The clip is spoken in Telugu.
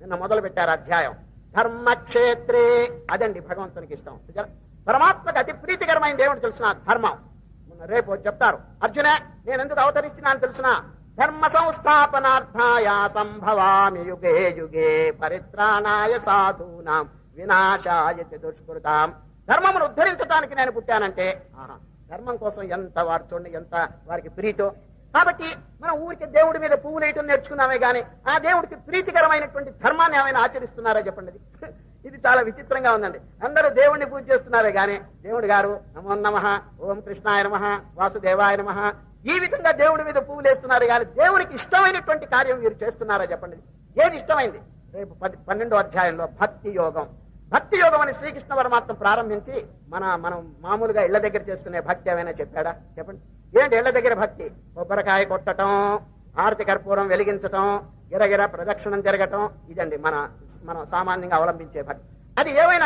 నిన్న మొదలు పెట్టారు అధ్యాయం. ధర్మక్షేత్రే, అదండి భగవంతునికి ఇష్టం. పరమాత్మకు అతి ప్రీతికరమైన దేవుడు తెలుసిన ధర్మం. రేపు చెప్తారు. అర్జున, నేను ఎందుకు అవతరిస్తున్నాను తెలుసిన? ధర్మ సంస్థాపనార్థాయ సంభవామి యుగే యుగే పరిత్రాణాయ సాధూనాం వినాశాయ చ దుష్కృతాం. ధర్మమును ఉద్ధరించడానికి నేను పుట్టానంటే ధర్మం కోసం ఎంత వారు చూడండి, ఎంత వారికి ప్రీతో. కాబట్టి మనం ఊరికి దేవుడి మీద పువ్వులు వేయటం నేర్చుకున్నామే గానీ ఆ దేవుడికి ప్రీతికరమైనటువంటి ధర్మాన్ని ఏమైనా ఆచరిస్తున్నారా చెప్పండి. ఇది చాలా విచిత్రంగా ఉందండి. అందరూ దేవుణ్ణి పూజ చేస్తున్నారే గానీ దేవుడు గారు నమో నమః, ఓం కృష్ణాయ నమః, వాసుదేవాయ నమః, ఈ విధంగా దేవుడి మీద పువ్వులు వేస్తున్నారు కానీ దేవుడికి ఇష్టమైనటువంటి కార్యం మీరు చేస్తున్నారా చెప్పండి. ఏది ఇష్టమైంది? రేపు 12వ అధ్యాయంలో భక్తి యోగం. భక్తి యోగం అని శ్రీకృష్ణ పరమాత్మ ప్రారంభించి మనం మామూలుగా ఇళ్ల దగ్గర చేసుకునే భక్తి ఏమైనా చెప్పాడా చెప్పండి. ఏంటి ఇళ్ల దగ్గర భక్తి? కొబ్బరికాయ కొట్టడం, హారతి కర్పూరం వెలిగించటం, గిరగిర ప్రదక్షిణం జరగటం, ఇదండి మన సామాన్యంగా అవలంబించే భక్తి. అది ఏమైనా